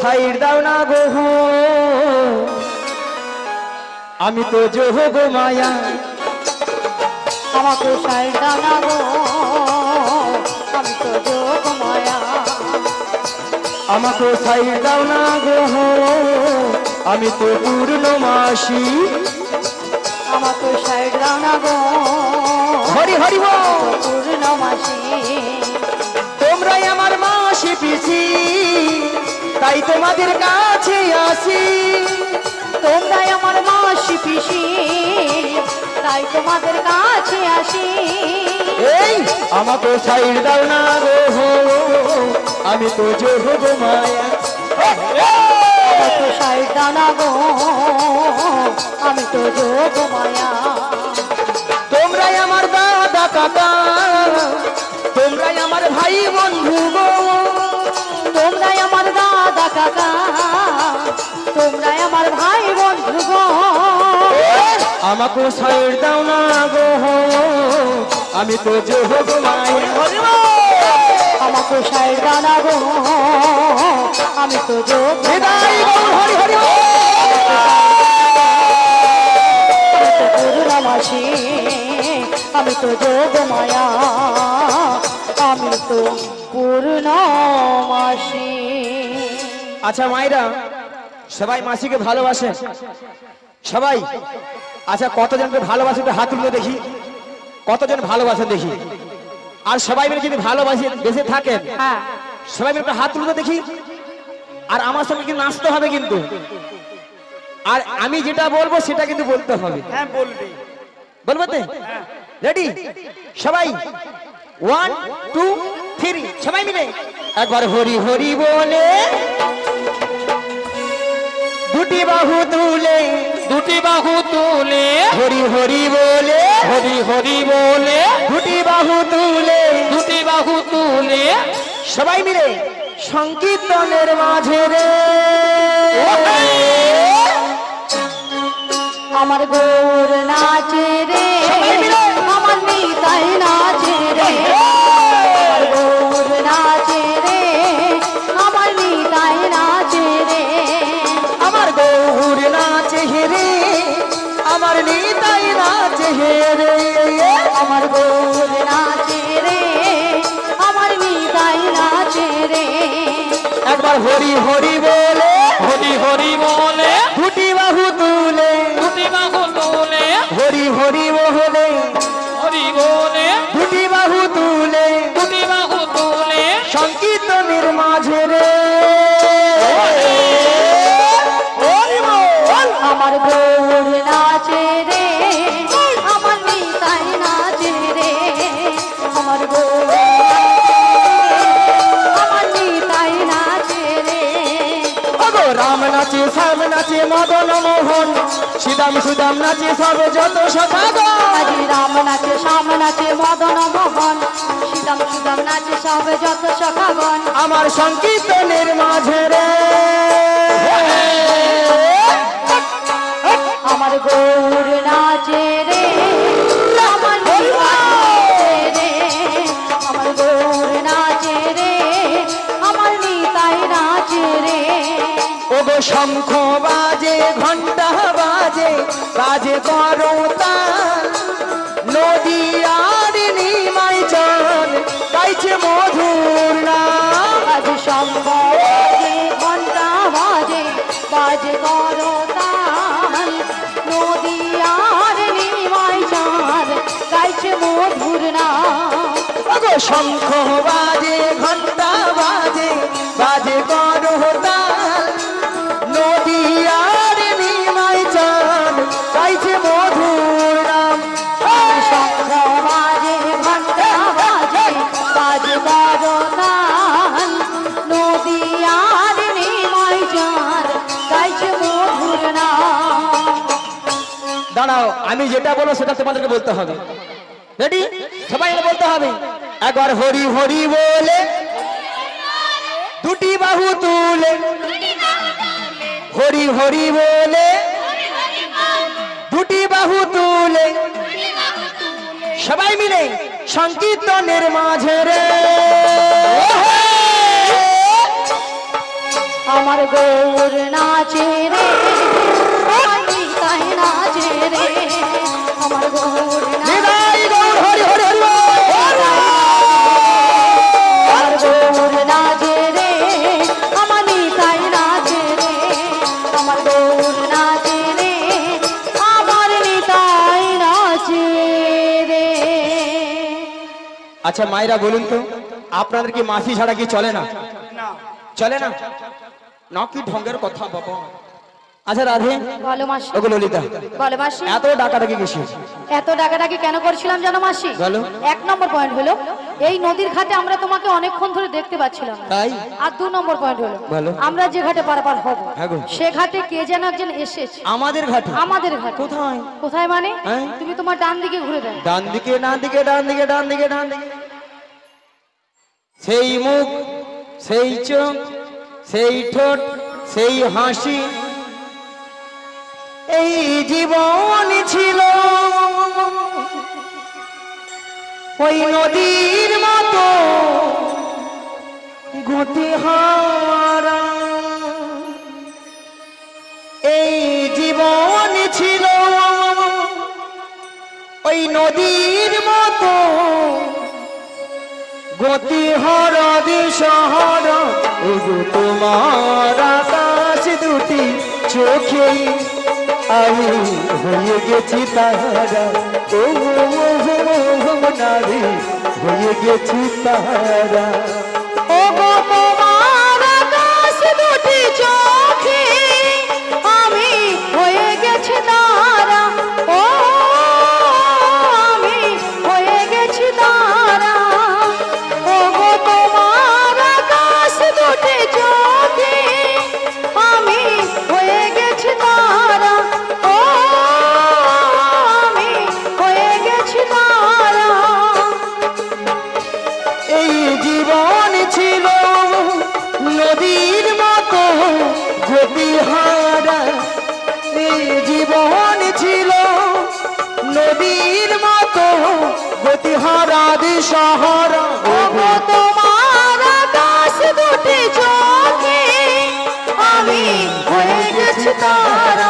Side দাও না গো আমি তো যোগ মায়া আমাকে সাইড দাও না গো আমি তো যোগ মায়া আমাকে সাইড দাও না গো আমি তো পূর্ণমাসী আমাকে সাইড দাও না গো হরি হরি বল পূর্ণমাসী তোমরাই আমার মাসি পিসি তাই তোমাদের কাছে আসি তোমরাই আমার মাসি পিসি তাই তোমাদের কাছে আসি এই আমাকে সাইড দাও না গো আমি তো যোগ মায়া আমাকে সাইড দাও না গো আমি তো যোগ মায়া তোমরাই আমার দাদা কাকা তোমরাই আমার ভাই বন্ধু গো তোমরাই আমার দাদা কাকা তোমরাই আমার ভাই বন্ধু গো আমাকে সাইড দাও না গো আমি তো যোগ মায়া আমাকে সাইড দাও না গো আমি তো যোগ হরি হরি পূর্ণমাসী আমি তো যোগ মায়া আমি তো পূর্ণমাসী আচ্ছা মায়েরা সবাই মাসিকে ভালোবাসেন সবাই আচ্ছা কতজনকে ভালোবাসেন হাত তুলে দেখি কতজন ভালোবাসেন দেখি আর সবাই মিলে যদি ভালোবাসে বেঁচে থাকেন হ্যাঁ সবাই মিলে হাত তুলে দেখি আর আমার সঙ্গে কিন্তু নাচতে হবে কিন্তু আর আমি যেটা বলবো সেটা কিন্তু বলতে হবে হ্যাঁ বলবি বলবো তো রেডি সবাই 1 2 3 সবাই মিলে একবার হরি হরি বলে দুটি বাহু তুলে হরি হরি বলে দুটি বাহু তুলে সবাই মিলে সংকীর্তনের মাঝে রে আমার গৌর নাচে রে আমার নিতাই নাচে রে আমার গৌর নাচে রে আমার নিতাই নাচে রে আমার গৌর নাচে রে আমার নিতাই নাচে রে আমার গৌর নাচে রে আমার নিতাই নাচে রে একবার হরি হরি বলে দুটি বাহু তুলে হরি হরি বলে দুটি বাহু তুলে সংকীর্তনের মাঝে রে আমার গৌর নাচে রে আমার নিতাই নাচে রে আমার গৌর আমার নিতাই নাচে রে ওগো রাম নাচে শ্যাম নাচে মদন মোহন শ্রীদাম সুদাম নাচে সবে যত সখাগণ আজি রাম নাচে শ্যাম নাচে মদন মোহন সীতাম সুদাম নাচে সব যত সখাগণ আমার সংকীর্তনের মাঝে রে আমার গৌর নাচে রে আমার নিতাই রে আমার গৌর নাচে রে আমার নিতাই নাচে রে ওগো শঙ্খ বাজে ঘন্টা বাজে বাজে করতাল নদী আর নিমাই চান গাইছে মধুর নাম আজ শঙ্খ বাজে ঘন্টা বাজে বাজে করতাল নদী আর নিমাই চাঁদ গাইছে মধুর নাম ওগো শঙ্খ বাজে ঘন্টা বাজে বাজে করতাল নদী আর নিমাই চান গাইছে মধুর নাম শঙ্খ বাজে ঘন্টা বাজে বাজে করতাল নদী আর নিমাই চাঁদ গাইছে মধুর নাম দাঁড়াও আমি যেটা বলবো সেটা তোমাদেরকে বলতে হবে রেডি সবাই মিলে বলতে হবে একবার হরি হরি বলে দুটি বাহু তুলে হরি হরি বলে দুটি বাহু তুলে সবাই মিলে সংকীর্তনের মাঝে রে আমার গৌর নাচে রে আমার নিতাই নাচে রে আমার গৌর নাচে নিতাই গৌর হরি হরি হরি আমার গৌর নাচে রে আমার নিতাই নাচে রে আমার গৌর নাচে রে আমার নিতাই নাচে রে। আচ্ছা মায়েরা বলুন তো আপনাদের কি মাসি ছাড়া কি চলে না? চলে না না কি ঢঙ্গের কথা বাবা। আচ্ছা রাধে বলো মাসি। ওগো ললিতা বলো মাসি। এত ডাকাডাকি কিসে? এত ডাকাডাকি কেন করছিলাম জানো মাসি? বলো। 1 নম্বর পয়েন্ট হলো এই নদীর ঘাটে আমরা তোমাকে অনেকক্ষণ ধরে দেখতে পাচ্ছিলাম না। তাই? আর 2 নম্বর পয়েন্ট হলো বলো। আমরা যে ঘাটে পারাপার হব হ্যাঁ গো। সে ঘাটে কে যেন একজন এসেছে। আমাদের ঘাটে? আমাদের ঘাটে। কোথায়? কোথায় মানে? হ্যাঁ? তুমি তোমার ডান দিকে ঘুরে দাও। ডান দিকে ডান দিকে ডান দিকে ডান দিকে ডান দিকে সেই মুখ সেই চোখ সেই ঠোঁট সেই হাসি এই জীবন ছিল ওই নদীর মতো গতিহারা এই জীবন ছিল ওই নদীর মতো গতিহারা দিশাহারা ওগো তোমার আকাশ দুটি চোখে আমি হয়ে গেছি তারা ও নারী হয়ে গেছি তারা ওগো তোমার আকাশ দুটি চোখে আমি হয়ে গেছি তারা ও আমি হয়ে গেছি তারা ওগো তোমার আকাশ দুটি চোখে আমি হয়ে গেছি তারা ও আমি হয়ে গেছি তারা। এই জীবন ছিল নদীর মতো গতিহারা এই জীবন ছিল নদীর মতো গতিহারা দিশাহারা ওগো তোমার আকাশ দুটি চোখে আমি হয়ে গেছি তারা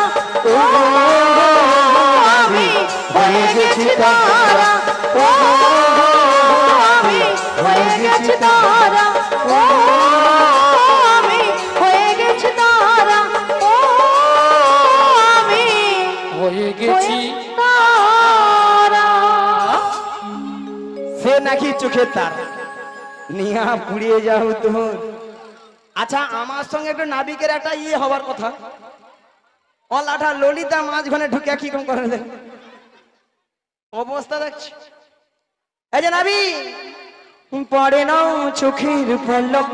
ও আমি হয়ে গেছি তারা ও আমি হয়ে গেছি তারা ও আমি হয়ে গেছি তারা ও আমি হয়ে গেছি তারা। সে নাকি চোখের তার নিয়া পুড়িয়ে যাও তোর। আচ্ছা আমার সঙ্গে একটু নাবিকের একটা ইয়ে হবার কথা অলাঠা ললিতা মাঝখানে ঢুকে কি কম করে দেয় অবস্থা দেখছি। এই যে নাবি পড়ে নাও চোখের পলক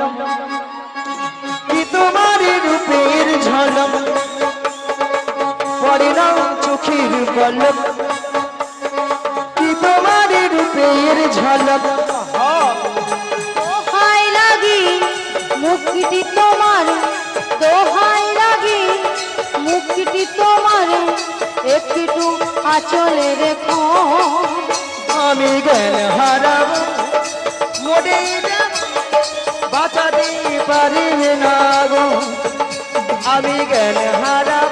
কি তোমার রূপের ঝলক পড়ে নাও চোখের পলক কি তোমার রূপের ঝলক দোহাই লাগি মুখটি তোমার দোহাই লাগি মুখটি তোমার একটু আঁচলে রেখো আমি জ্ঞান হারাব মোড়ে বাঁচাতে পারিবে না গো আমি জ্ঞান হারাব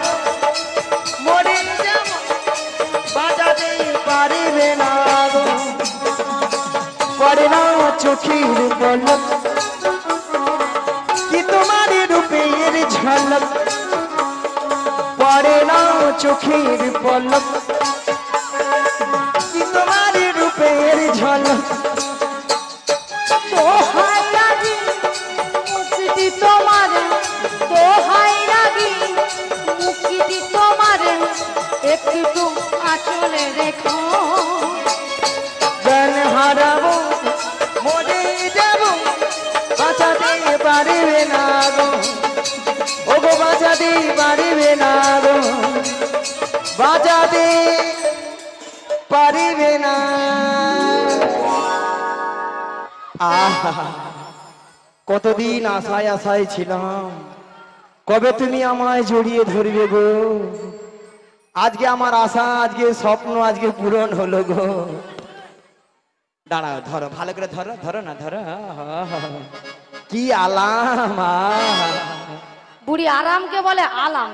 মোড়ে বাঁচাতে পারিবে না গো পড়ে না চোখের পলক কি তোমার রূপের ঝলক পড়ে না চোখের পলক কি তোমার রূপের ঝলক দোহাই লাগি মুখটি তোমার দোহাই লাগি মুখটি তোমার একটু আঁচলে রেখো জ্ঞান হারাবো মরে যাব বাঁচাতে পারিবে না গো ও গো বাঁচাতে পারিবে না গো বাঁচাতে পারিবে না। আহা কতদিন আশায় আশায় ছিলাম কবে তুমি আমায় জড়িয়ে ধরবে গো আজকে আমার আশা আজকে স্বপ্ন আজকে পূরণ হলো গো। দাঁড়াও ধরো ভালো করে ধরো ধরো না ধরো কি আলাম বুড়ি আরামকে বলে আলাম।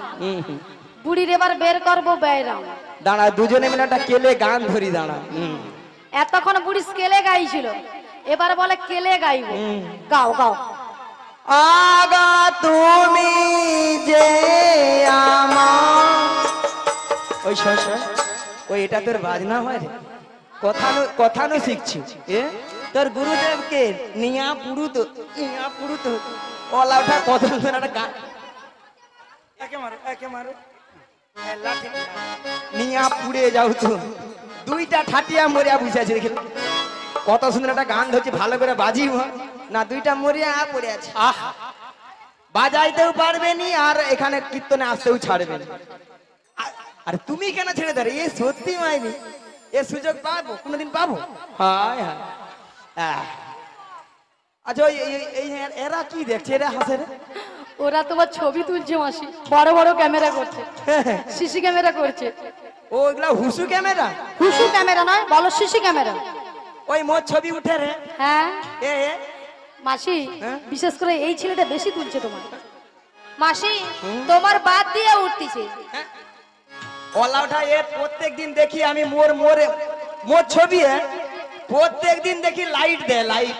বুড়ির এবার বের করবো বেরাম। দাঁড়া, দুজনে মিলে একটা কেলে গান ধরি, দাঁড়া। এতক্ষণ বুড়ি স্কেলে গাইছিল, এবার বলে কেলে গাইবো। গাও গাও। আগা তুমি যে আমার, ওই ওই এটা তোর বাজনা হয় রে, কথানো শিখছি। তোর গুরুদেবকে নিয়া পুরুত ওলা ওঠা কত সুন্দর একটা গান। একে মারো নিয়া পুড়ে যাও তো, দুইটা ঠাটিয়া মরিয়া বুঝে আছে, দেখে কত সুন্দর একটা গান ধরছি, ভালো করে বাজি না, দুইটা মরিয়া পড়ে আছে। বাজাইতেও পারবে নি আর এখানে কীর্তনে আসতেও ছাড়বে না। আর তুমি কেন ছেড়ে দেবে? এ সত্যি মাইনি, এ সুযোগ পাবো কোনোদিন পাবো? হায় হায়। আচ্ছা এরা কি দেখছে, এরা হাসে রে? ওরা তোমার ছবি তুলছে মাসি, বড় বড় ক্যামেরা করছে, সিসি ক্যামেরা করছে। ও এগুলা হুসু ক্যামেরা? হুসু ক্যামেরা নয়, বলো সিসি ক্যামেরা। ওই মোর ছবি উঠে রে। হ্যাঁ এ মাসি, বিশেষ করে এই ছেলেটা বেশি তুলছে তোমার। মাসি তোমার বাদ দিয়ে উঠতিছে। ওলা ওঠা এ প্রত্যেকদিন দেখি আমি মোর ছবি প্রত্যেকদিন দেখি লাইট দেয়, লাইট।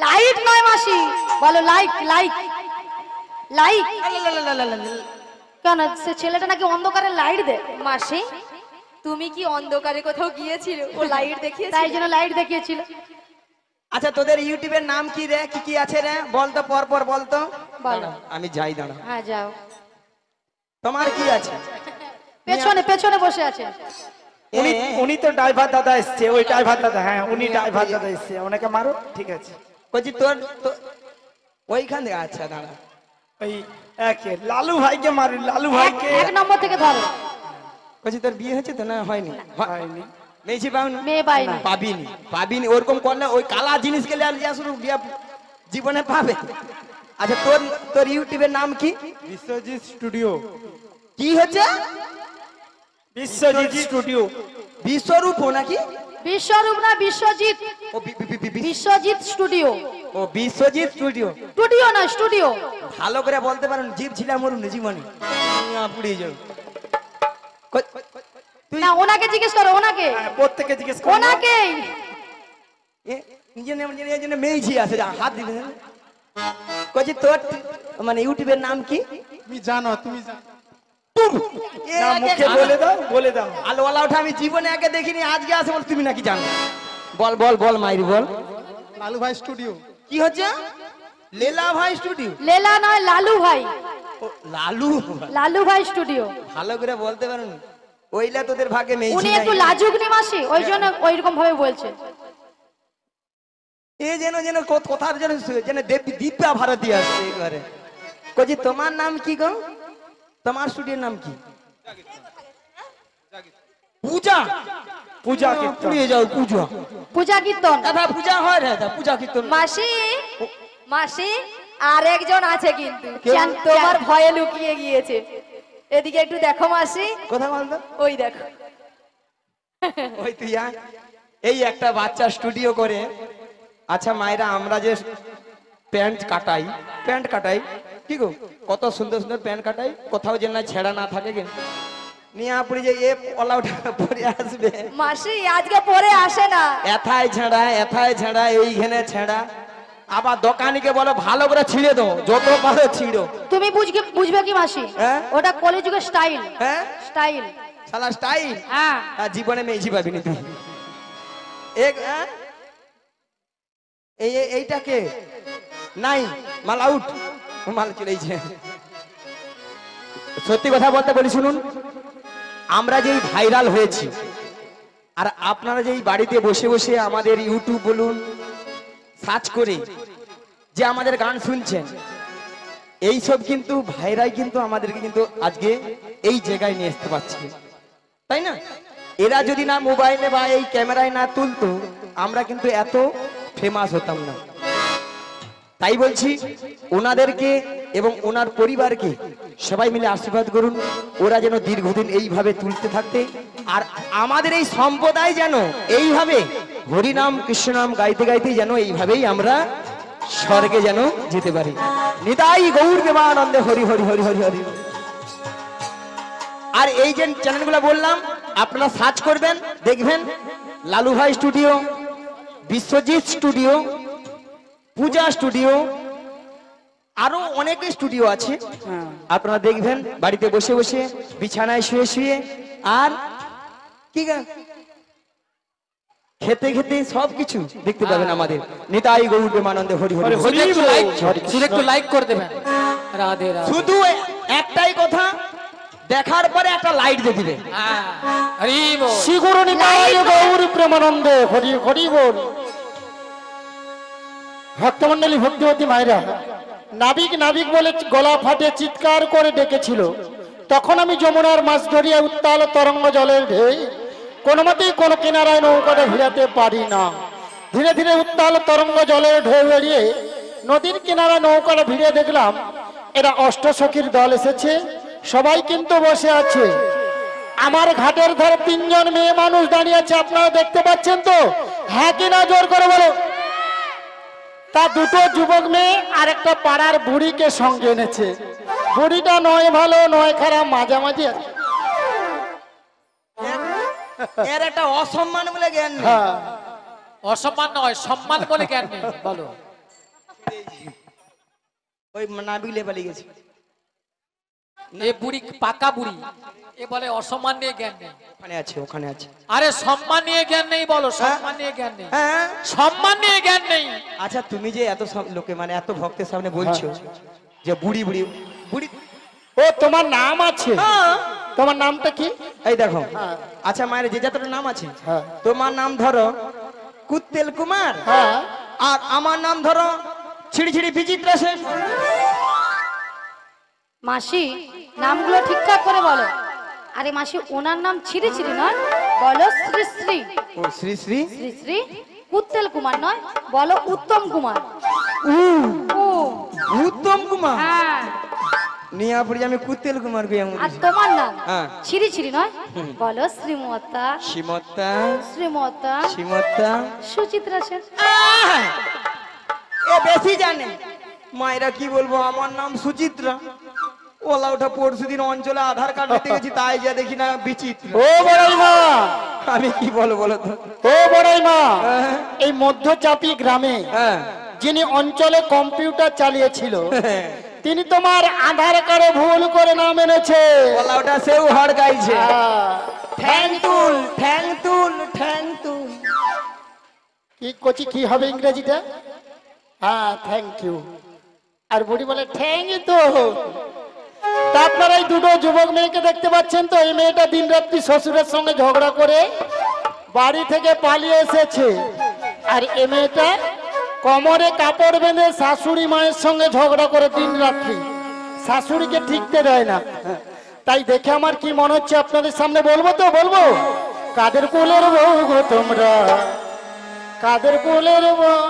লাইট নয় মাসি, বলো লাইক লাইক লাইক। কেন সে ছেলেটা নাকি অন্ধকারে লাইট দেয়? মাসি তুমি কি অন্ধকারে কোথাও গিয়েছিলে? ও লাইট দেখিয়েছে, তাই জন্য লাইট দেখিয়েছিল। আচ্ছা তোদের ইউটিউবের নাম কি রে, কি কি আছে রে বলতো, পর পর বলতো। বলো। আমি যাই, দাঁড়া। হ্যাঁ যাও। তোমার কি আছে? পেছনে পেছনে বসে আছে। উনি তো ড্রাইভার দাদা এসছে, ওই ড্রাইভার দাদা। হ্যাঁ উনি ড্রাইভার দাদা এসছে, ওনাকে মারো। ঠিক আছে বলছি তোর ওইখান থেকে। আচ্ছা দাঁড়া, ওই একে লালু ভাইকে মারো, লালু ভাইকে। এক নম্বর থেকে ধরো। বলছি তোর বিয়ে হয়েছে তো? না হয়নি। হয়নি। মেয়েছি পাওনি? মেয়ে পাইনি। পাবিনি ওরকম করলে ওই কালা জিনিস গেলে আর লিয়া শুরু বিয়া জীবনে পাবে। আচ্ছা তোর ইউটিউবের নাম কি? বিশ্বজিৎ স্টুডিও। কি হচ্ছে? বিশ্বজিৎ স্টুডিও। বিশ্বরূপ নাকি? বিশ্বরূপ না, বিশ্বজিৎ। ও বিশ্বজিৎ স্টুডিও। ও বিশ্বজিৎ স্টুডিও। স্টুডিও না, স্টুডিও। ভালো করে বলতে পারেন, জীব ছিলাম মরুন জীবনে পুড়িয়ে যাও। না ওনাকে জিজ্ঞেস করো, ওনাকে। প্রত্যেককে জিজ্ঞেস করো ওনাকে। নিজে মেয়েছি আছে, হাত দিবে। কইছি তোর মানে ইউটিউবের নাম কি? তুমি জানো, তুমি জানো এ না, আগে মুখে বলে দাও, বলে দাও। আলোওয়ালা ওঠা আমি জীবনে আগে দেখিনি, আজকে আসে বল তুমি নাকি জানো। বল বল বল মাইরি বল। লালু ভাই স্টুডিও। কি হচ্ছে? লেলা ভাই স্টুডিও? লেলা নয়, লালু ভাই। লালু? লালু ভাই স্টুডিও। ভালো করে বলতে পারেন, ওইলা তোদের ভাগে মেয়েছি। উনি একটু লাজুক নি মাসি, ওই জন্য ওইরকম ভাবে বলছে। এ যেন যেন কোথার যেন যেন দিব্যা ভারতী আসছে এই ঘরে। কইছি তোমার নাম কি গো? তোমার স্টুডিওর নাম কি? পূজা। পূজা কীর্তন। পুড়িয়ে যাও পূজা। পূজা কীর্তন। দাদা পূজা হয় রে, পূজা কীর্তন। মাসি মাসি আর একজন আছে কিন্তু কেউ? তোমার ভয়ে লুকিয়ে গিয়েছে। এদিকে একটু দেখো মাসি। কথা বলতো। ওই দেখো। ওই তুই এই একটা বাচ্চা স্টুডিও করে। আচ্ছা মায়েরা, আমরা যে প্যান্ট কাটাই কি গো, কত সুন্দর সুন্দর প্যান্ট কাটাই, কোথাও যেন না ছেঁড়া না থাকে। নিয়ে আপনি যে এ ওলা ওঠা পরে আসবে মাসি, আজকে পরে আসে না। এথায় ছেঁড়া এইখানে ছেঁড়া। আবার দোকানিকে বলো ভালো করে ছিঁড়ে দাও, যত পারো ছিঁড়ো। তুমি বুঝবে কি মাসি? হ্যাঁ? ওটা কলিযুগের স্টাইল। হ্যাঁ স্টাইল। শালা স্টাইল। হ্যাঁ। আর জীবনে মেয়েছি পাবিনি তুই। এইটাকে নাই মাল আউট, মাল চলেছে। সত্যি কথা বলতে বলি শুনুন, আমরা যেই ভাইরাল হয়েছি আর আপনারা যেই বাড়িতে বসে বসে আমাদের ইউটিউব বলুন সার্চ করে যে আমাদের গান শুনছেন, এই সব কিন্তু ভাইরাই কিন্তু আমাদেরকে কিন্তু আজকে এই জায়গায় নিয়ে আসতে পারছে, তাই না? এরা যদি না মোবাইলে বা এই ক্যামেরায় না তুলতো, আমরা কিন্তু এত ফেমাস হতাম না। তাই বলছি ওনাদেরকে এবং ওনার পরিবারকে সবাই মিলে আশীর্বাদ করুন, ওরা যেন দীর্ঘদিন এইভাবে তুলতে থাকতে, আর আমাদের এই সম্প্রদায় যেন এইভাবে হরিনাম কৃষ্ণনাম গাইতে গাইতে যেন এইভাবেই আমরা স্বর্গে যেন যেতে পারি। নিতাই গৌর প্রেমানন্দে হরি হরি হরি হরি হরি। আর এই যে চ্যানেলগুলো বললাম আপনারা সার্চ করবেন, দেখবেন লালু ভাই স্টুডিও, বিশ্বজিৎ স্টুডিও, পূজা স্টুডিও, আরো অনেক স্টুডিও আছে। আপনারা দেখবেন বাড়িতে বসে বসে, বিছানায় শুয়ে শুয়ে, আর কি খেতে খেতে সবকিছু দেখতে পাবেন আমাদের নিতাই গৌর প্রেমানন্দে হরি হরি হরি। শুধু একটু লাইক করে দেবেন। রাধে রাধে। শুধু একটাই কথা, দেখার পরে একটা লাইট দিয়ে দিবে। হরি বল। শ্রী গুরু নিতাই গৌর প্রেমানন্দে হরি হরি বল। ভক্তমন্ডলী, ভক্তিবতী মায়েরা, নাবিক নাবিক বলে গলা ফাটে চিৎকার করে ডেকেছিল। তখন আমি যমুনার মাছ ধরিয়া উত্তাল তরঙ্গ জলের ঢেই কোনো মতেই কোনো কিনারায় নৌকাটা ভিড়াতে পারি না। ধীরে ধীরে উত্তাল তরঙ্গ জলের ঢেউ এড়িয়ে নদীর কিনারায় নৌকাটা ভিড়ে দেখলাম এরা অষ্টসখীর দল এসেছে। সবাই কিন্তু বসে আছে। আমার ঘাটের ধারে 3 জন মেয়ে মানুষ দাঁড়িয়ে আছে, আপনারা দেখতে পাচ্ছেন তো? হ্যাঁ কিনা জোর করে বলো। তা 2টো যুবক মেয়ে আর একটা পাড়ার বুড়িকে সঙ্গে এনেছে। বুড়িটা নয় ভালো নয় খারাপ, মাঝামাঝি আছে। এর একটা অসম্মান বলে জ্ঞান নেই। হ্যাঁ, অসম্মান নয়, সম্মান বলে জ্ঞান নেই। বলো। ওই নাবিক লেপালি গেছে। এ বুড়ি পাকা বুড়ি, এ বলে অসম্মান নিয়ে জ্ঞান নেই। ওখানে আছে, ওখানে আছে। আরে সম্মান নিয়ে জ্ঞান নেই বলো, সম্মান নিয়ে জ্ঞান নেই। হ্যাঁ, সম্মান নিয়ে জ্ঞান নেই। আচ্ছা তুমি যে এত সব লোকে মানে এত ভক্তের সামনে বলছো যে বুড়ি বুড়ি বুড়ি, ও তোমার নাম আছে? হ্যাঁ। তোমার নামটা কি? এই দেখো, হ্যাঁ। আচ্ছা মায়ের যে যতটা নাম আছে, হ্যাঁ। তোমার নাম ধরো কুত্তেল কুমার, হ্যাঁ, আর আমার নাম ধরো ছিড়ি ছিড়ি বিচিত্রা সেন। মাসি নামগুলো ঠিকঠাক করে বলো। আরে মাসি, ওনার নাম ছিরি ছিরি নয়, বলো শ্রী শ্রী। ও শ্রী শ্রী শ্রী শ্রী কুত্তেল কুমার নয়, বলো উত্তম কুমার। ও উত্তম কুমার। হ্যাঁ। নিয়া পড়ি আমি কুত্তেল কুমার কই আমি। আর তোমার নাম হ্যাঁ। ছিরি ছিরি নয়, বলো শ্রীমতা। শ্রীমতা শ্রীমতা শ্রীমতা সুচিত্রা সেন। এ বেশি জানে। মায়েরা কি বলবো, আমার নাম সুচিত্রা। ওলা ওঠা পরশুদিন অঞ্চলে আধার কার্ড নিতে গেছি, তাই যা দেখি না বিচিত্র। ও বড়াই মা, আমি কি বলবো বলো তো? ও বড়াই মা, হ্যাঁ। এই মধ্যচাপি গ্রামে হ্যাঁ। যিনি অঞ্চলে কম্পিউটার চালিয়েছিল তিনি তোমার আধার কার্ডে ভুল করে নাম এনেছে। ওলা ওটা সেও হড়কাইছে। হ্যাঁ। ঠ্যাং তুল ঠ্যাং তুল ঠ্যাং তুল। কি কচি কি হবে ইংরেজিটা? হ্যাঁ, থ্যাংক ইউ। আর বুড়ি বলে থ্যাংক ইউ। তো তা আপনারা এই 2টো যুবক মেয়েকে দেখতে পাচ্ছেন তো? এই মেয়েটা দিনরাত্রি শ্বশুরের সঙ্গে ঝগড়া করে বাড়ি থেকে পালিয়ে এসেছে, আর এই মেয়েটা কোমরে কাপড় বেঁধে শাশুড়ি মায়ের সঙ্গে ঝগড়া করে দিনরাত্রি, শাশুড়িকে ঠিকতে দেয় না। তাই দেখে আমার কি মনে হচ্ছে আপনাদের সামনে বলবো তো বলবো। কাদের কোলের বউ গো তোমরা, কাদের কোলের বউ,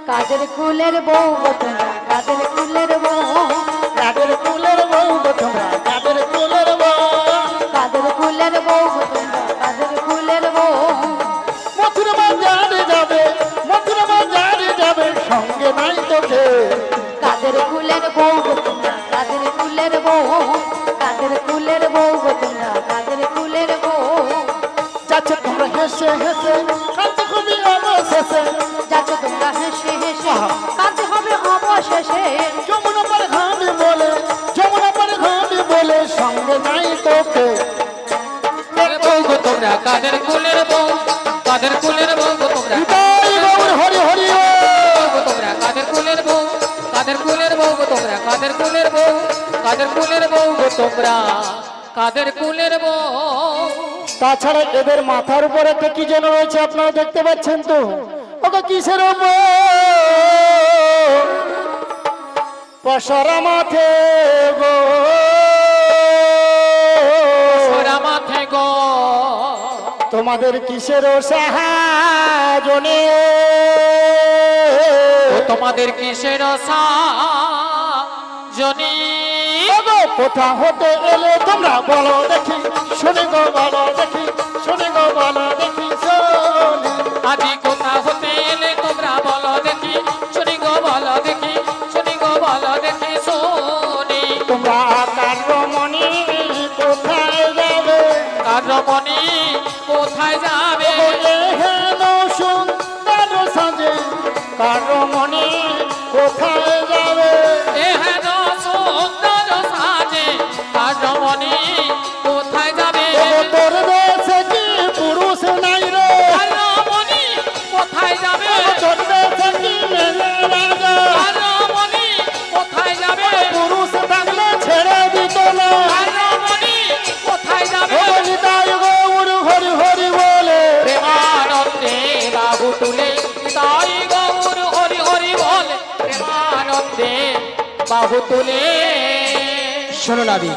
কাদের কুলের বউ গো তোমরা, কাদের কুলের বউ, কাদের কোলের বউ গো তোমরা, কাদের কোলের বউ। কাদের কুলের বউ গো তোমরা, কাদের কুলের বউ। মথুর বাজারে যাবে, মথুর বাজারে যাবে, সঙ্গে নাই তোকে। কাদের কুলের বউ গো তোমরা, কাদের কুলের বউ, কাদের কুলের বউ গো তোমরা, কাদের কুলের বউ। যাচ্ছে তোমরা হেসে হেসে, কাঁদতে খুবই অবশেষে, যাচ্ছ তোমরা হেসে হেসে, কাঁদতে হবে অবশেষে। যমুনা পারে ঘাটে বলে, যমুনা পারে ঘাটে বলে, সঙ্গে নাই তোকে। বউ গো তোমরা, কাদের কুলের বউ, কাদের কুলের বউ গো তোমরা, নিতাই গৌর হরি হরি ও। বউ গো তোমরা, কাদের কুলের বউ, কাদের কুলের বউ গো তোমরা, কাদের কুলের বউ, কাদের কুলের বউ গো তোমরা, কাদের কুলের বউ। তাছাড়া এদের মাথার উপর একটা কি যেন রয়েছে, আপনারা দেখতে পাচ্ছেন তো? ওকে কিসের উপর? পশরা মাথে গো, ওরা মাথে গো, তোমাদের কিসের সাহায্যে, ও তোমাদের কিসের সাজনি, কোথা হতে এলে তোমরা বলো দেখি, শুনে গো বলো দেখি, শুনে গো বলো দেখি, শুনি। আদি কোথা হতে এলে তোমরা বলো দেখি, শুনি গো বলো দেখি, শুনি গো বলো দেখি। বাহু তুলে। শোনো নাবি,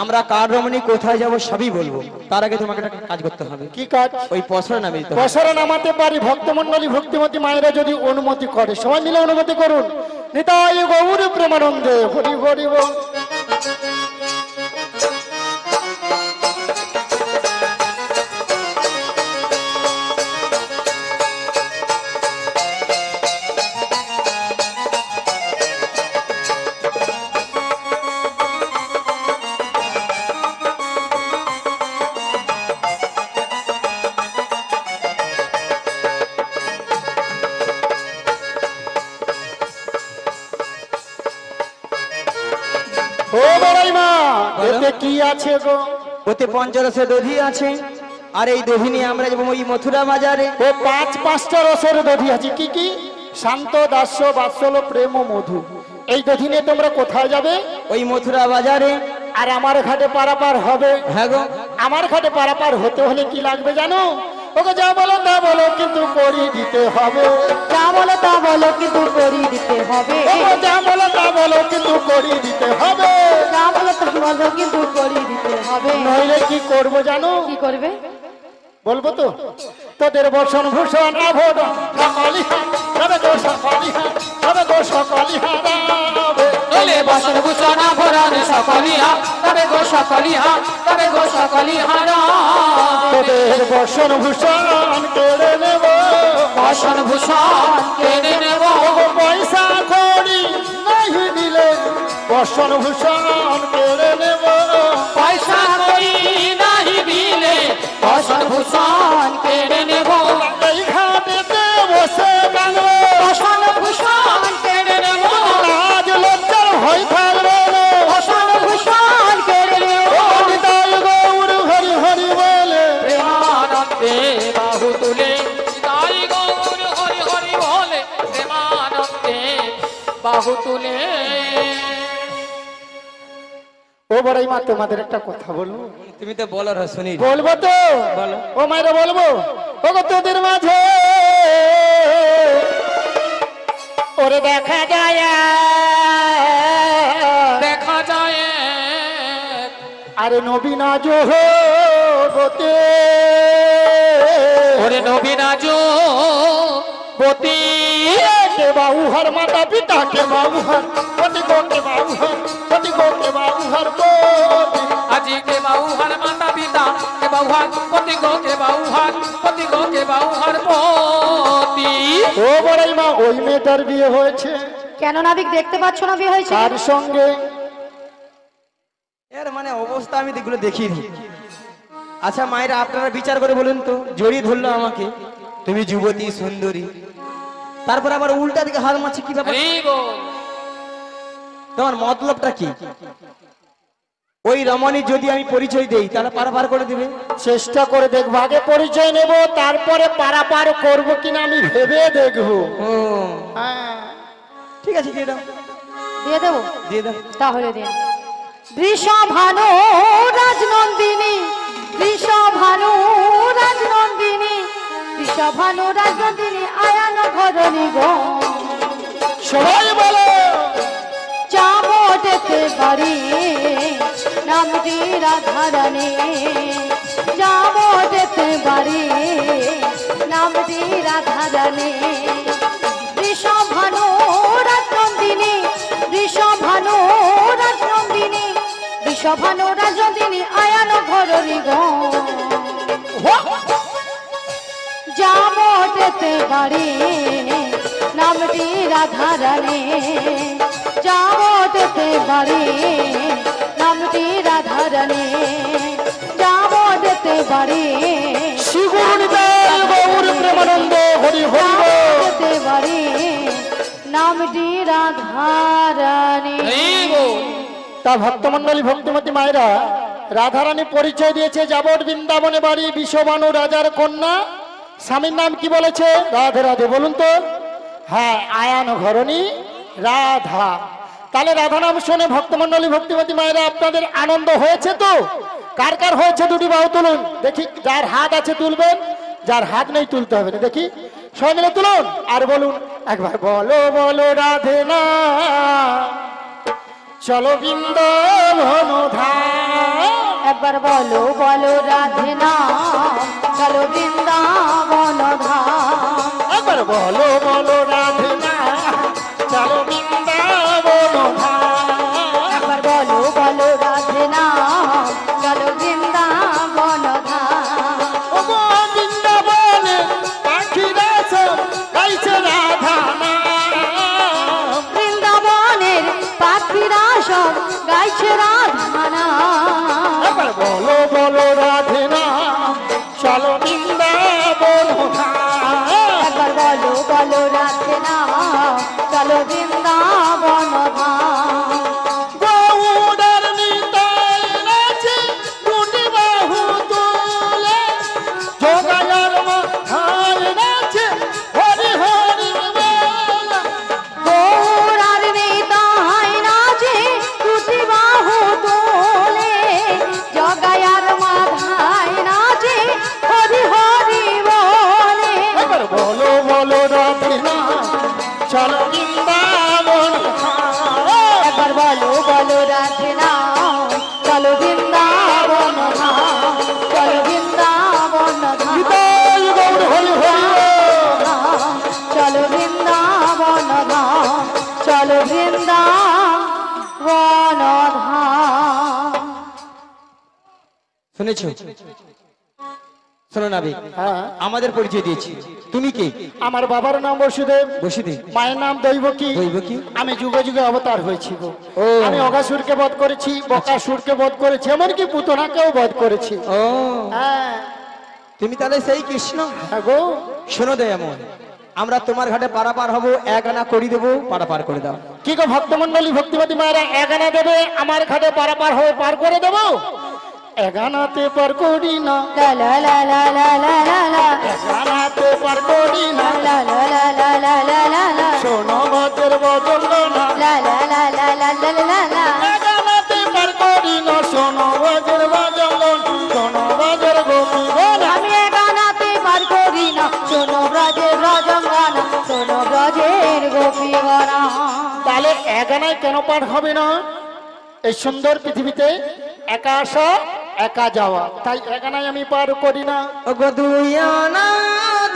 আমরা কার রমণী কোথায় যাব সবই বলবো, তার আগে তোমাকে একটা কাজ করতে হবে। কি কাজ? ওই পসরা নামে দিতে হবে। পসরা নামাতে পারি, ভক্তমন্ডলী ভক্তিমতী মায়েরা যদি অনুমতি করে, সবাই মিলে অনুমতি করুন। নিতাই গৌর প্রেমানন্দে হরি হরি বল। ও বড়াই মা, এতে কি আছে গো? ওতে পঞ্চরসের দধি আছে, আর এই দধি নিয়ে আমরা যাবো ওই মথুরা বাজারে। ও পাঁচটা রসের দধি আছে। কি কি? শান্ত, দাস্য, বাৎসল্য, প্রেম ও মধু। এই দধি নিয়ে তোমরা কোথায় যাবে? ওই মথুরা বাজারে। আর আমার ঘাটে পারাপার হবে। হ্যাঁ গো, আমার ঘাটে পারাপার হতে হলে কি লাগবে জানো? ওকে যা বলো তা বলো, কিন্তু করি দিতে হবে। যা বলো তা বলো, কিন্তু করি দিতে হবে। ওকে যা বলো তা বলো, কিন্তু করি দিতে হবে। যা বলো তা বলো, কিন্তু করি দিতে হবে। নইলে কি করবো জানো? কি করবে? বলবো তো, তোদের বসন ভূষণ আভরণ সকলিহা তবে গো সকলিহা, তবে গো সকলিহা রাবে। তোলে বসন ভূষণ আভরণ সকলিহা, তবে গো সকলিহা, তবে গো সকলিহা রাবে। তোদের বসন ভূষণ কেড়ে নেব, বসন ভূষণ কেড়ে নেব। ওগো পয়সা কড়ি নাহি দিলে বসন ভূষণ কেড়ে নেব। পয়সা করি নাহি দিলে বসন ভূষণ কেড়ে নেব। এই ঘাটেতে বসে গানব, বসন ভূষণ কেড়ে নেব। লাজ লজ্জার ভয় থাকবে না। বসন ভূষণ কেড়ে নেব। ও নিতাই গৌর হরি হরি বলে, প্রেমানন্দে বাহু তুলে। নিতাই গৌর হরি হরি বলে, প্রেমানন্দে বাহু তুলে। ও বড়াই মা, তোমাদের একটা কথা বলবো। তুমি তো বলার হয় শুনি। বলবো তো? বলো। ও মায়েরা বলবো। ওগো তোদের মাঝে ওরে দেখা যায়, দেখা যায় আরে নবীনা জোহরতে, ওরে নবীনা যুবতী। কে বাউহার মাতা পিতা, কে বাউহার পতি গো, কে বাউহার পতি গো, কে বাউহার পতি। আজি কে বাউহার মাতা পিতা, কে বাউহার পতি গো, কে বাউহার পতি গো, কে বাউহার পতি। ও বড়াই মা, ওই মেয়েটার বিয়ে হয়েছে কেন নাবিক দেখতে পাচ্ছ না বিয়ে হয়েছে? তার সঙ্গে। এর মানে অবস্থা আমি এগুলো দেখিয়ে দিই। আচ্ছা মায়েরা, আপনারা বিচার করে বলুন তো, জড়িয়ে ধরলো আমাকে, তুমি যুবতী সুন্দরী, তারপর আবার উল্টা দিকে হার মারছে, কি ব্যাপার? হরি বল। তোমার মতলবটা কি? ওই রমণী যদি আমি পরিচয় দেই তাহলে পারাপার করে দিবে? চেষ্টা করে দেখবো, আগে পরিচয় নেব, তারপরে পারাপার করবো কিনা আমি ভেবে দেখবো। ও হ্যাঁ, ঠিক আছে, দিয়ে দাও, দিয়ে দেবো? দিয়ে দাও। তাহলে দিন। বৃষভানু রাজনন্দিনী, বৃষভানু রাজনন্দিনী, বৃষভানু রাজনন্দিনী আয়ান ঘরণী গো। সবাই বলো। যাবো যেতে পারি নামটি রাধারানী, যাবো যেতে পারি নামটি রাধারানী। বৃষভানু রাজনন্দিনী, বৃষভানু রাজনন্দিনী, বৃষভানু রাজনন্দিনী আয়ান ঘরণী গো। যাবো যেতে পারি নামটি রাধারানী, যাবো যেতে পারি নামটি রাধারানী, যাবো যেতে পারি শ্রীগুরুনিতাই গৌর প্রেমানন্দ হরি হরি যাবো বল। যেতে পারি নামটি রাধারানী। হরি বল। তা ভক্তমন্ডলী ভক্তিমতী মায়েরা, রাধারানী পরিচয় দিয়েছে যাবট বৃন্দাবনে বাড়ি, বিশ্ববানু রাজার কন্যা। স্বামীর নাম কি বলেছে? রাধে রাধে বলুন তো। হ্যাঁ, আয়ান ঘরণী রাধা। তাহলে রাধা নাম শুনে ভক্তমন্ডলী ভক্তিমতী মায়েরা আপনাদের আনন্দ হয়েছে তো? কার কার হয়েছে দুটি বাহু তুলুন দেখি। যার হাত আছে তুলবেন, যার হাত নেই তুলতে হবে না। দেখি সবাই মিলে তুলুন আর বলুন একবার, বলো বলো রাধে না, চলো বৃন্দাবন ধাম। একবার বলো বলো রাধে নাম চলো বৃন্দাবন ধাম। একবার বলো বলো রাধে নাম চলো বৃন্দাবন ধাম। একবার বলো বলো রাধে নাম চলো বৃন্দাবন ধাম। ওগো বৃন্দাবনে পাখিরা সব গাইছে রাধা নাম। বৃন্দাবনের পাখিরা সব গাইছে রাধা নাম। একবার বলো বলো রাধে নাম চলো বৃন্দাবন ধাম। একবার বলো বলো রাধে নাম চলো বৃন্দাবন ধাম। গৌড়ের নিতাই নাচে দুটি বাহু তুলে, যোগায়ার মাথায় নাচে হরি হরি বল। গৌরার নিতাই নাচে দুটি বাহু তোলে, জগায়ার মাথায় নাচে হরি হরি বলে। একবার বলো বলো রাধে নাম চলো বৃন্দাবন ধাম। একবার বলো বলো রাধে নাম চলো বৃন্দাবন ধাম চলো বৃন্দাবন ধাম। নিতাই গৌড় হরি হরি বল। চলো বৃন্দাবন ধাম চলো বৃন্দাবন ধাম। শুনেছো? শোনো নাবিক, হ্যাঁ, আমাদের পরিচয় দিয়েছি, তুমি কে? আমার বাবার নাম বসুদেব, বসিদে। মায়ের নাম দৈবকী। দৈবকী? আমি যুগে যুগে অবতার হয়েছি গো। ও। আমি অগাসুরকে বধ করেছি, বকাসুরকে বধ করেছি, এমনকি পুতনাকেও বধ করেছি। ও, হ্যাঁ তুমি তাহলে সেই কৃষ্ণ? হ্যাঁ গো। শোনো দে, এমন আমরা তোমার ঘাটে পারাপার হব, এক আনা করি দেবো, পারাপার করে দাও। কি গো ভক্তমন্ডলী, ভক্তিমতী মায়েরা এগানা দেবে, আমার ঘাটে পারাপার হয়ে পার করে দেবো? এগানাতে পার করি না, লা লা লা লা লা লা লা লা এগানাতে পার করি না, লা লা লা লা লা লা লা লা শোনো বজ্র বজল না। লা লা লা লা লা লা লা লা। এগানাতে পার করি না, শোনো বজ্র বজল, শোনো বজ্র গোপী বলা। আমি এ গানাতে পার করি না, শোনো ব্রজের রজঙ্গনা, শোনো ব্রজের গোপীগণা। তাহলে এগানায় কেন পার হবে না? এই সুন্দর পৃথিবীতে একা আসা একা যাওয়া, তাই এগানায় আমি পার করি না। ওগো দুই আনা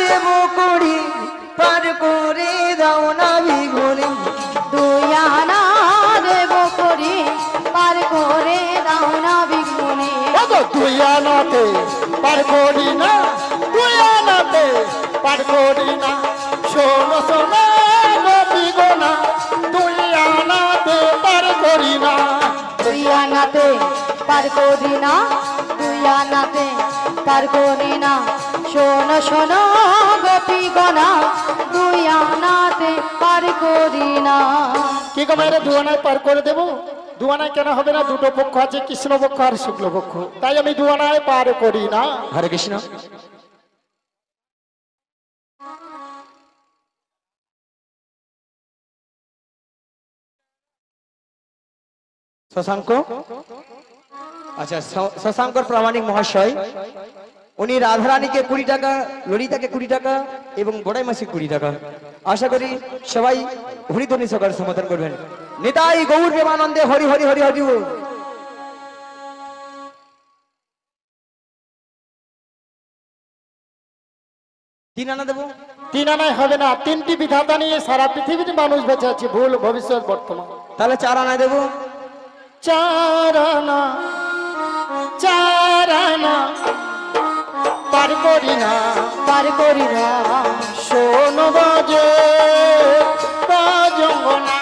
দেব করি, পার করে দাও নাবিগুনি। দুই আনা দেব করি, পার করে দাও না বিঘ্নে। ওগো দুই আনাতে পার করি না, দুই আনাতে পার করি না, শোনো শোনো গোপী গোনা, দুই আনাতে পার করি না। দুই আনাতে পার করি না, দুই আনাতে পার করি না, শোনো শোনো গোপী গণা, দুই আনাতে পার করি না। কি গো মেয়েরা, দুয়ানায় পার করে দেবো? দুয়ানায় কেন হবে না? দুটো পক্ষ আছে, কৃষ্ণ পক্ষ আর শুক্ল পক্ষ, তাই আমি দুয়ানায় পার করি না। হরে কৃষ্ণ। শশাঙ্ক, আচ্ছা শশাঙ্কর প্রামাণিক মহাশয়, উনি রাধারানীকে 20 টাকা, ললিতাকে 20 টাকা এবং বড়াই মাসি 20 টাকা। আশা করি সবাই হরিধ্বনি সহকারে সমাধান করবেন। নিতাই গৌর প্রেমানন্দে হরি হরি হরি হরি বল। 3 আনা দেবো? 3 আনায় হবে না, 3টি বিধাতা নিয়ে সারা পৃথিবীতে মানুষ বেঁচে আছে, ভুল ভবিষ্যৎ বর্তমান। তাহলে 4 আনা দেবো? 4 আনা, 4 আনা পার করি না, পার করি না, শোনো বাজে বাজঙ্গনা।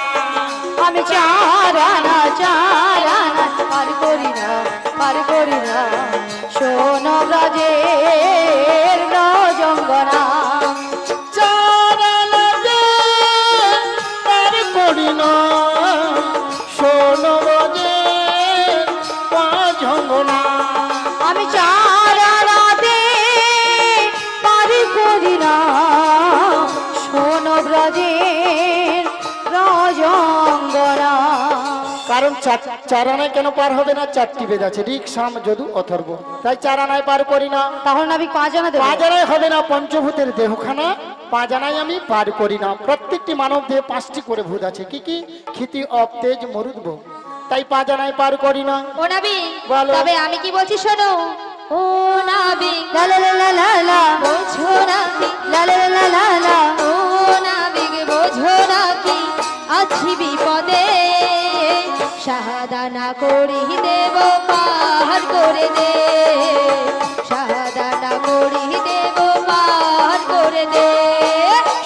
আমি 4 আনা, 4 আনা পার করি না, পার করি না, শোনো ব্রজের রজঙ্গনা। 4 আনাতে পার করি না, শোনো বাজে বাজঙ্গনা। আমি 4 আনাতে পার করি না, শোনো ব্রজের রজঙ্গনা। কারণ 4 আনায় কেন পার হবে না? 4টি বেদ আছে, ঋক সাম যদু অথর্ব, তাই 4 আনায় পার করি না। তাহলে নাবিক 5 আনা দেবো? 5 আনায় হবে না, পঞ্চভূতের দেহখানা, 5 আনায় আমি পার করি না। প্রত্যেকটি মানব দেহে 5টি করে ভূত আছে। কি কি? ক্ষিতি, অপ, তেজ, মরুদ্ভ। তাই পা জানায় পার করি না। ও নাবি বলো। তবে আমি কি বলছি শোনো ও নাবি লা লা লা লা লা লা বোঝো নাকি লা লা লা লা লা লা ও নাবিক বোঝো নাকি আছি বিপদে শাহাদানা করি দেব পার করে দে শাহাদানা করি দেব পার করে দে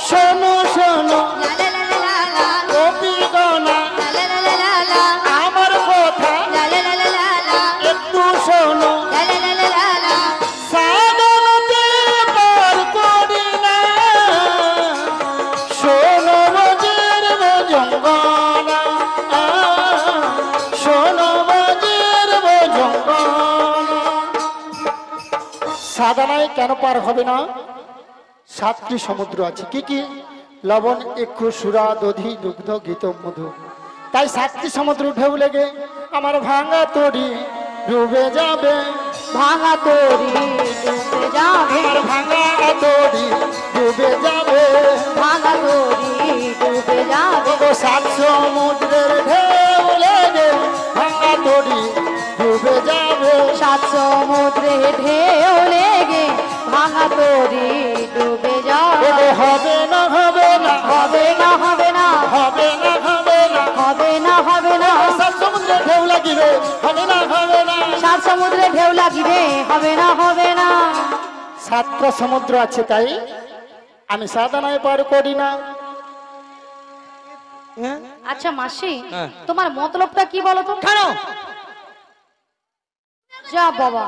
শোনো শোনো লা লা লা লা লা গোপীগণা, লা লা লা লা লা আমার কথা লা লা লা লা লা একটু শোনো। লা লা লা লা লা সাধনতে পার করি না, শোনো বজের বজঙ্গনা, শোনো বজের বজঙ্গনা। সাধনায় কেন পার হবে না? 7টি সমুদ্র আছে। কি কি? লবণ, ইক্ষু, সুরা, দধি, দুগ্ধ, ঘৃত, মধু। তাই 7টি সমুদ্র ঢেউ লেগে আমার ভাঙা তরি ডুবে যাবে, ভাঙা তরি ডুবে যাবে আমার ভাঙা তরি ডুবে যাবে। ভাঙা তরি ডুবে যাবে ওগো 7 সমুদ্রের ঢেউ লেগে ভাঙা তরি ডুবে যাবে। 7 সমুদ্রে ঢেউ লেগে ভাঙা তরি ডুবে যাবে ওগো হবে না হবে না হবে না হবে না হবে না হবে না, হবে না হবে না 7 সমুদ্রের ঢেউ লাগিবে হবে না হবে না। 7 সমুদ্রে ঢেউ লাগিবে হবে না হবে না 7টা সমুদ্র আছে, তাই আমি সাধনায় পার করি না। হ্যাঁ? আচ্ছা মাসি হ্যাঁ। তোমার মতলবটা কি বলো তো? কেন? যা বাবা,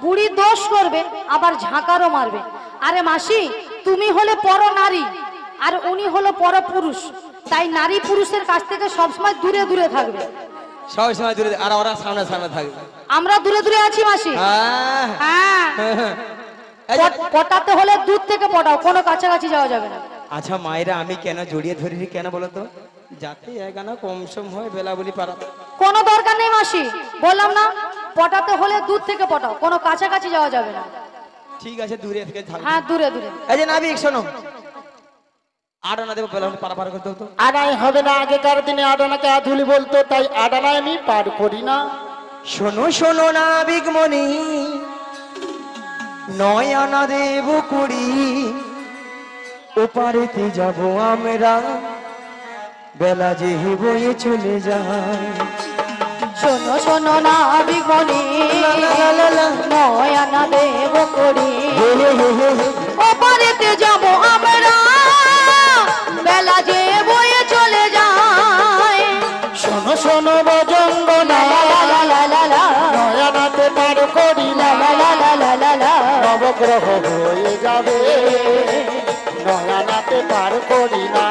বুড়ি দোষ করবে আবার ঝাঁকারও মারবে। আরে মাসি, তুমি হলে পর নারী আর উনি হলো পর পুরুষ, তাই নারী পুরুষের কাছ থেকে সবসময় দূরে দূরে থাকবে। সবাই সময় দূরে আর ওরা সামনে সামনে থাকবে। আমরা দূরে দূরে আছি মাসি। হ্যাঁ। হ্যাঁ, এই যে, পটাতে হলে দূর থেকে পটাও, কোনো কাছাকাছি যাওয়া যাবে না। আচ্ছা মায়েরা আমি কেন জড়িয়ে ধরিনি কেন বলো তো? যাতে এগানা কম সম হয় বেলা বলি পারা। কোনো দরকার নেই মাসি, বললাম না পটাতে হলে দূর থেকে পটাও, কোনো কাছাকাছি যাওয়া যাবে না। ঠিক আছে দূরে থেকে থাকবে। হ্যাঁ, দূরে দূরে। এই যে নাবিক শোনো, আড়ানা দেবো বেলা বলি পারা পার করতে হতো। আড়াই হবে না, আগেকার দিনে আডানাকে আধুলি বলতো, তাই আডানায় আমি পার করি না। শোনো শোনো নাবিক মনি, নয় আনা দেব কুড়ি, ওপারেতে যাব আমরা, বেলা যে বয়ে চলে যায়। শোনো শোনো না বিগনি, লা লা লা লা। নয়ানা দেব করি, হে হে হে হে হে। ওপারেতে যাব আমরা, বেলা যে বয়ে চলে যায়। শোনো শোনো বজঙ্গনা, লা লা লা লা লা লা, নয়নাতে পার করি না, লা লা লা লা লা লা। নবগ্রহ হয়ে যাবে, নয়নাতে পার করি না।